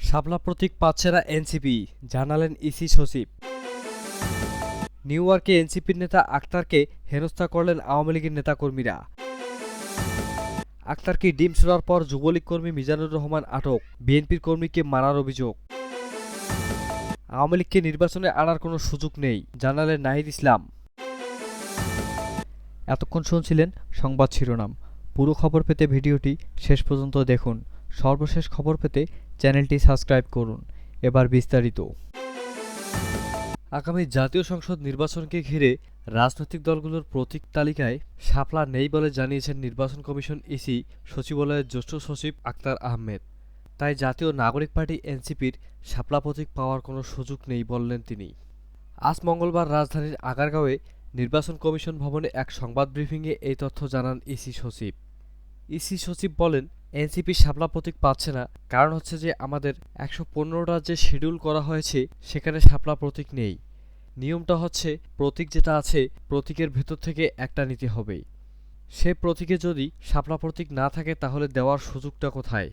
শাপলা প্রতীক পাচ্ছে না এনসিপি, জানালেন ইসি সচিব। নিউ ইয়র্কে এনসিপির নেতা আক্তারকে হেনস্থা করলেন আওয়ামী লীগের নেতাকর্মীরা। আক্তারকে ডিম ছোড়ার পর যুবলীগ কর্মী মিজানুর রহমান আটক, বিএনপির কর্মীকে মারার অভিযোগ। আওয়ামী লীগকে নির্বাচনে আনার কোনো সুযোগ নেই, জানালেন নাহিদ ইসলাম। এতক্ষণ শুনছিলেন সংবাদ শিরোনাম। পুরো খবর পেতে ভিডিওটি শেষ পর্যন্ত দেখুন। সর্বশেষ খবর পেতে চ্যানেলটি সাবস্ক্রাইব করুন। এবার বিস্তারিত। আগামী জাতীয় সংসদ নির্বাচনকে ঘিরে রাজনৈতিক দলগুলোর প্রতীক তালিকায় শাপলা নেই বলে জানিয়েছেন নির্বাচন কমিশন ইসি সচিবালয়ের জ্যেষ্ঠ সচিব আক্তার আহমেদ। তাই জাতীয় নাগরিক পার্টি এনসিপির শাপলা প্রতীক পাওয়ার কোনো সুযোগ নেই বললেন তিনি। আজ মঙ্গলবার রাজধানীর আগারগাঁওয়ে নির্বাচন কমিশন ভবনে এক সংবাদ ব্রিফিংয়ে এই তথ্য জানান ইসি সচিব। ইসি সচিব বলেন, এনসিপি শাপলা প্রতীক পাচ্ছে না, কারণ হচ্ছে যে আমাদের ১১৫টা যে শিডিউল করা হয়েছে সেখানে শাপলা প্রতীক নেই। নিয়মটা হচ্ছে প্রতীক যেটা আছে প্রতীকের ভেতর থেকে একটা নিতে হবে। সে প্রতীকে যদি শাপলা প্রতীক না থাকে তাহলে দেওয়ার সুযোগটা কোথায়?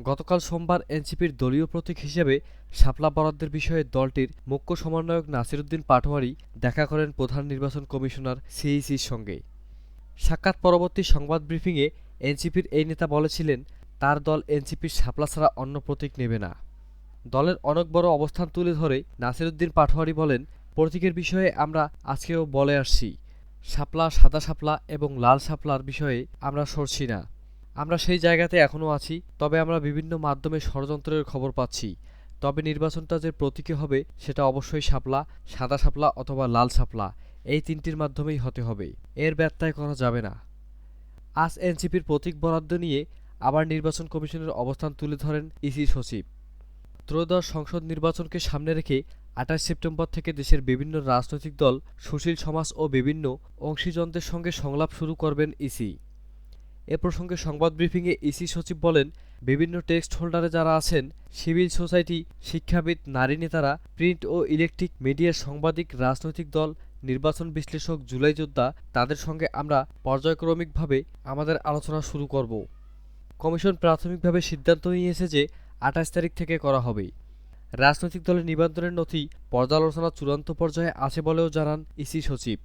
গতকাল সোমবার এনসিপির দলীয় প্রতীক হিসেবে শাপলা বরাদ্দের বিষয়ে দলটির মুখ্য সমন্বয়ক নাসিরুদ্দিন পাটোয়ারি দেখা করেন প্রধান নির্বাচন কমিশনার সিইসির সঙ্গে। সাক্ষাৎ পরবর্তী সংবাদ ব্রিফিংয়ে এনসিপির এই নেতা বলেছিলেন, তার দল এনসিপির শাপলা ছাড়া অন্য প্রতীক নেবে না। দলের অনেক বড় অবস্থান তুলে ধরে নাসিরুদ্দিন পাটোয়ারি বলেন, প্রতীকের বিষয়ে আমরা আজকেও বলে আসছি, শাপলা, সাদা শাপলা এবং লাল শাপলার বিষয়ে আমরা সরছি না। আমরা সেই জায়গাতে এখনও আছি, তবে আমরা বিভিন্ন মাধ্যমে ষড়যন্ত্রের খবর পাচ্ছি। তবে নির্বাচনটা যে প্রতীকে হবে সেটা অবশ্যই শাপলা, সাদা শাপলা অথবা লাল শাপলা, এই তিনটির মাধ্যমেই হতে হবে। এর ব্যত্যয় করা যাবে না। আজ এনসিপির প্রতীক বরাদ্দ নিয়ে আবার নির্বাচন কমিশনের অবস্থান তুলে ধরেন ইসি সচিব। ত্রয়োদশ সংসদ নির্বাচনকে সামনে রেখে ২৮ সেপ্টেম্বর থেকে দেশের বিভিন্ন রাজনৈতিক দল, সুশীল সমাজ ও বিভিন্ন অংশীজনদের সঙ্গে সংলাপ শুরু করবেন ইসি। এ প্রসঙ্গে সংবাদ ব্রিফিংয়ে ইসি সচিব বলেন, বিভিন্ন টেক্সট হোল্ডারে যারা আছেন, সিভিল সোসাইটি, শিক্ষাবিদ, নারী নেতারা, প্রিন্ট ও ইলেকট্রিক মিডিয়ার সাংবাদিক, রাজনৈতিক দল, নির্বাচন বিশ্লেষক, জুলাই যোদ্ধা, তাদের সঙ্গে আমরা পর্যায়ক্রমিকভাবে আমাদের আলোচনা শুরু করব। কমিশন প্রাথমিকভাবে সিদ্ধান্ত নিয়েছে যে ২৮ তারিখ থেকে করা হবে। রাজনৈতিক দলের নিবন্ধনের নথি পর্যালোচনা চূড়ান্ত পর্যায়ে আছে বলেও জানান ইসি সচিব।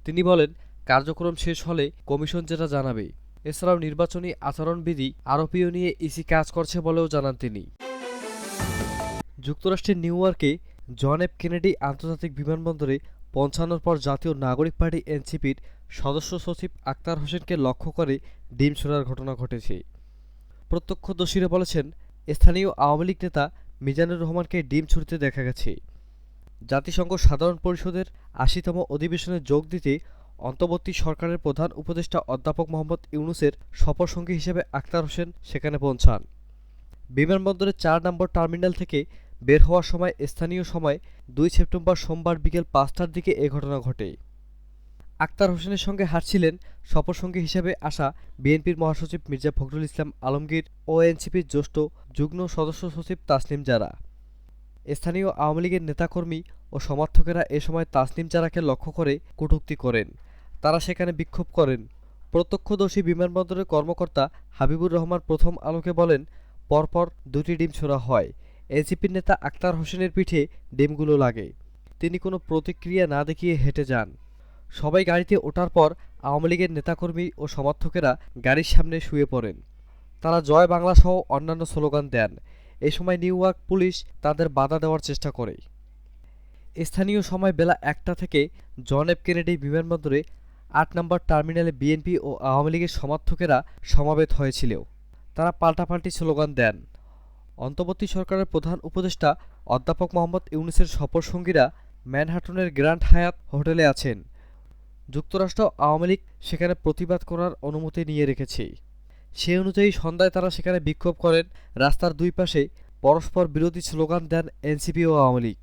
তিনি বলেন, কার্যক্রম শেষ হলে কমিশন যেটা জানাবে। এছাড়াও নির্বাচনী আচরণবিধি আরোপীয় নিয়ে ইসি কাজ করছে বলেও জানান তিনি। যুক্তরাষ্ট্রের নিউ ইয়র্কে জন এফ কেনেডি আন্তর্জাতিক বিমানবন্দরে পৌঁছানোর পর জাতীয় নাগরিক পার্টি এনসিপির সদস্য সচিব আক্তার হোসেনকে লক্ষ্য করে ডিম ছোড়ার ঘটনা ঘটেছে। প্রত্যক্ষদর্শীরা বলেছেন, স্থানীয় আওয়ামী লীগ নেতা মিজানুর রহমানকে ডিম ছুড়তে দেখা গেছে। জাতিসংঘ সাধারণ পরিষদের ৮০তম অধিবেশনে যোগ দিতে অন্তর্বর্তী সরকারের প্রধান উপদেষ্টা অধ্যাপক মোহাম্মদ ইউনূসের সফরসঙ্গী হিসেবে আক্তার হোসেন সেখানে পৌঁছান। বিমানবন্দরের ৪ নম্বর টার্মিনাল থেকে বের হওয়ার সময় স্থানীয় সময় ২ সেপ্টেম্বর সোমবার বিকেল ৫টার দিকে এ ঘটনা ঘটে। আক্তার হোসেনের সঙ্গে হাঁটছিলেন সফরসঙ্গী হিসেবে আসা বিএনপির মহাসচিব মির্জা ফখরুল ইসলাম আলমগীর ও এনসিপির জ্যেষ্ঠ যুগ্ম সদস্য সচিব তাসনিম জারা। স্থানীয় আওয়ামী লীগের নেতাকর্মী ও সমর্থকেরা এ সময় তাসনিম জারাকে লক্ষ্য করে কটূক্তি করেন। তারা সেখানে বিক্ষোভ করেন। প্রত্যক্ষদর্শী বিমানবন্দরের কর্মকর্তা হাবিবুর রহমান প্রথম আলোকে বলেন, পরপর ২টি ডিম ছোড়া হয়। এনসিপির নেতা আক্তার হোসেনের পিঠে ডিমগুলো লাগে। তিনি কোনো প্রতিক্রিয়া না দেখিয়ে হেঁটে যান। সবাই গাড়িতে ওঠার পর আওয়ামী লীগের নেতাকর্মী ও সমর্থকেরা গাড়ির সামনে শুয়ে পড়েন। তারা জয় বাংলা সহ অন্যান্য স্লোগান দেন। এ সময় নিউ ইয়র্ক পুলিশ তাদের বাধা দেওয়ার চেষ্টা করে। স্থানীয় সময় বেলা ১টা থেকে জন এফ কেনেডি বিমানবন্দরে ৮ নম্বর টার্মিনালে বিএনপি ও আওয়ামী লীগের সমর্থকেরা সমাবেত হয়েছিল। তারা পাল্টাপাল্টি স্লোগান দেন। অন্তর্বর্তী সরকারের প্রধান উপদেষ্টা অধ্যাপক মোহাম্মদ ইউনূসের সফরসঙ্গীরা ম্যানহাটনের গ্র্যান্ড হায়াত হোটেলে আছেন। যুক্তরাষ্ট্র আওয়ামী লীগ সেখানে প্রতিবাদ করার অনুমতি নিয়ে রেখেছে। সে অনুযায়ী সন্ধ্যায় তারা সেখানে বিক্ষোভ করেন। রাস্তার দুই পাশে পরস্পর বিরোধী স্লোগান দেন এনসিপি ও আওয়ামী লীগ।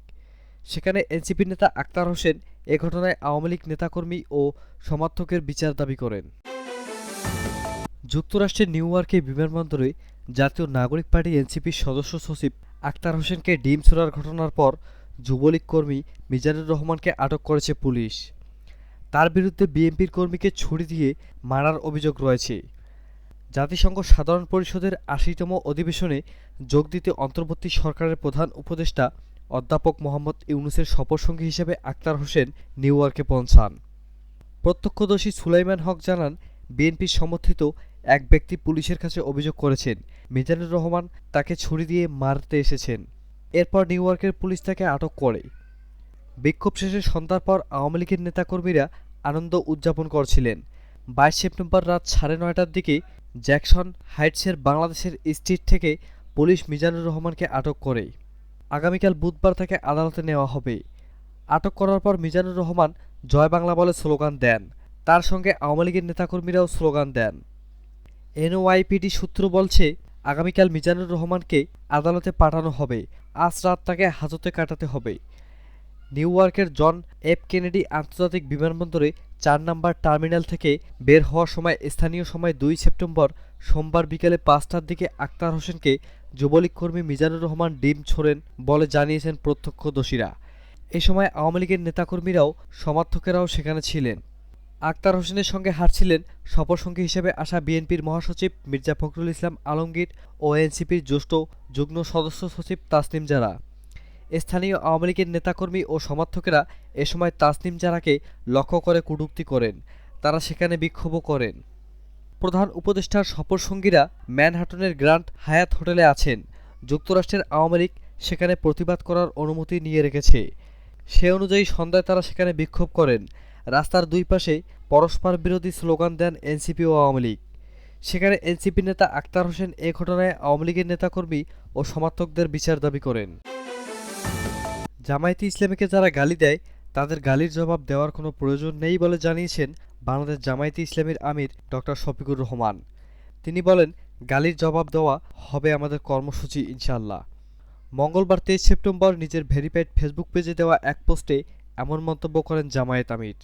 সেখানে এনসিপির নেতা আক্তার হোসেন এ ঘটনায় আওয়ামী লীগ নেতাকর্মী ও সমর্থকের বিচার দাবি করেন। যুক্তরাষ্ট্রের নিউ ইয়র্কে বিমানবন্দরে জাতীয় নাগরিক পার্টি এনসিপির সদস্য সচিব আক্তার হোসেনকে ডিম ছোড়ার ঘটনার পর যুবলীগ কর্মী মিজানুর রহমানকে আটক করেছে পুলিশ। তার বিরুদ্ধে বিএনপির কর্মীকে ছুরি দিয়ে মারার অভিযোগ রয়েছে। জাতিসংঘ সাধারণ পরিষদের ৮০তম অধিবেশনে যোগ দিতে অন্তর্বর্তী সরকারের প্রধান উপদেষ্টা অধ্যাপক মোহাম্মদ ইউনূসের সফরসঙ্গী হিসেবে আক্তার হোসেন নিউ ইয়র্কে পৌঁছান। প্রত্যক্ষদর্শী সুলাইমান হক জানান, বিএনপির সমর্থিত এক ব্যক্তি পুলিশের কাছে অভিযোগ করেছেন মিজানুর রহমান তাকে ছুরি দিয়ে মারতে এসেছেন। এরপর নিউ ইয়র্কের পুলিশ তাকে আটক করে। বিক্ষোভ শেষে সন্ধ্যার পর আওয়ামী লীগের নেতাকর্মীরা আনন্দ উদযাপন করছিলেন। ২২ সেপ্টেম্বর রাত ৯:৩০টার দিকে জ্যাকসন হাইটসের বাংলাদেশের স্ট্রিট থেকে পুলিশ মিজানুর রহমানকে আটক করে। আগামীকাল বুধবার তাকে আদালতে নেওয়া হবে। আটক করার পর মিজানুর রহমান জয় বাংলা বলে স্লোগান দেন। তার সঙ্গে আওয়ামী লীগের নেতাকর্মীরাও স্লোগান দেন। এনওয়াইপিডি সূত্র বলছে, আগামীকাল মিজানুর রহমানকে আদালতে পাঠানো হবে। আজ রাত তাকে হাজতে কাটাতে হবে। নিউ ইয়র্কের জন এফ কেনেডি আন্তর্জাতিক বিমানবন্দরে ৪ নম্বর টার্মিনাল থেকে বের হওয়ার সময় স্থানীয় সময় ২ সেপ্টেম্বর সোমবার বিকেলে ৫টার দিকে আক্তার হোসেনকে যুবলীগ কর্মী মিজানুর রহমান ডিম ছোড়েন বলে জানিয়েছেন প্রত্যক্ষদর্শীরা। এ সময় আওয়ামী লীগের নেতাকর্মীরাও সমর্থকেরাও সেখানে ছিলেন। আক্তার হোসেনের সঙ্গে হাঁটছিলেন সফরসঙ্গী হিসেবে আসা বিএনপির মহাসচিব মির্জা ফখরুল ইসলাম আলমগীর ও এনসিপির জ্যেষ্ঠ যুগ্ম সদস্য সচিব তাসনিম জারা। স্থানীয় আওয়ামী লীগের নেতাকর্মী ও সমর্থকেরা এ সময় তাসনিম জারাকে লক্ষ্য করে কটূক্তি করেন। তারা সেখানে বিক্ষোভও করেন। প্রধান উপদেষ্টার সফরসঙ্গীরা ম্যানহাটনের গ্র্যান্ড হায়াত হোটেলে আছেন। যুক্তরাষ্ট্রের আওয়ামী লীগ সেখানে প্রতিবাদ করার অনুমতি নিয়ে রেখেছে। সে অনুযায়ী সন্ধ্যায় তারা সেখানে বিক্ষোভ করেন। রাস্তার দুই পাশে পরস্পর বিরোধী স্লোগান দেন এনসিপি ও আওয়ামী লীগ। সেখানে এনসিপি নেতা আক্তার হোসেন এ ঘটনায় আওয়ামী লীগের নেতাকর্মী ও সমর্থকদের বিচার দাবি করেন। জামায়াতে ইসলামীকে যারা গালি দেয় তাদের গালির জবাব দেওয়ার কোনো প্রয়োজন নেই বলে জানিয়েছেন বাংলাদেশ জামায়াতে ইসলামীর আমির ডক্টর শফিকুর রহমান। তিনি বলেন, গালির জবাব দেওয়া হবে আমাদের কর্মসূচি ইনশাআল্লাহ। মঙ্গলবার ২৩ সেপ্টেম্বর নিজের ভেরিফাইড ফেসবুক পেজে দেওয়া এক পোস্টে এমন মন্তব্য করেন জামায়াত আমির।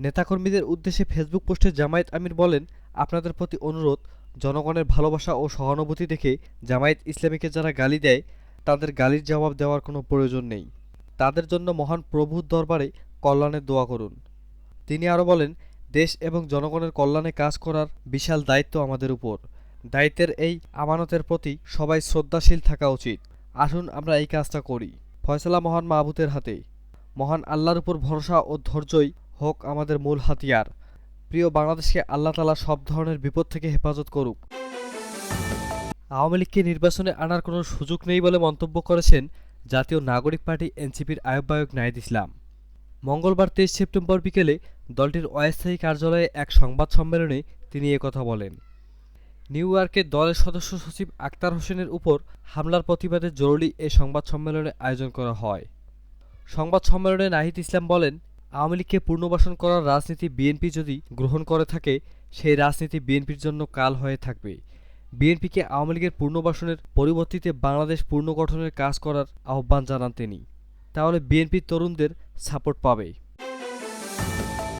নেতাকর্মীদের উদ্দেশ্যে ফেসবুক পোস্টে জামায়াত আমির বলেন, আপনাদের প্রতি অনুরোধ, জনগণের ভালোবাসা ও সহানুভূতি দেখে জামায়াত ইসলামীকে যারা গালি দেয় তাদের গালির জবাব দেওয়ার কোনো প্রয়োজন নেই। তাদের জন্য মহান প্রভুর দরবারে কল্যাণের দোয়া করুন। তিনি আরও বলেন, দেশ এবং জনগণের কল্যাণে কাজ করার বিশাল দায়িত্ব আমাদের উপর। দায়িত্বের এই আমানতের প্রতি সবাই শ্রদ্ধাশীল থাকা উচিত। আসুন আমরা এই কাজটা করি। ফয়সালা মহান মাহবুতের হাতে। মহান আল্লাহর উপর ভরসা ও ধৈর্যই হোক আমাদের মূল হাতিয়ার। প্রিয় বাংলাদেশকে আল্লাহ তাআলা সব ধরনের বিপদ থেকে হেফাজত করুক। আওয়ামী লীগকে নির্বাচনে আনার কোনো সুযোগ নেই বলে মন্তব্য করেছেন জাতীয় নাগরিক পার্টি এনসিপির আহ্বায়ক নাহিদ ইসলাম। মঙ্গলবার ২৩ সেপ্টেম্বর বিকেলে দলটির অস্থায়ী কার্যালয়ে এক সংবাদ সম্মেলনে তিনি একথা বলেন। নিউ ইয়র্কে দলের সদস্য সচিব আক্তার হোসেনের উপর হামলার প্রতিবাদে জরুরি এ সংবাদ সম্মেলনের আয়োজন করা হয়। সংবাদ সম্মেলনে নাহিদ ইসলাম বলেন, আওয়ামী লীগকে পুনর্বাসন করার রাজনীতি বিএনপি যদি গ্রহণ করে থাকে, সেই রাজনীতি বিএনপির জন্য কাল হয়ে থাকবে। বিএনপিকে আওয়ামী লীগের পুনর্বাসনের পরিবর্তিতে বাংলাদেশ পুনর্গঠনের কাজ করার আহ্বান জানান তিনি। তাহলে বিএনপির তরুণদের সাপোর্ট পাবে।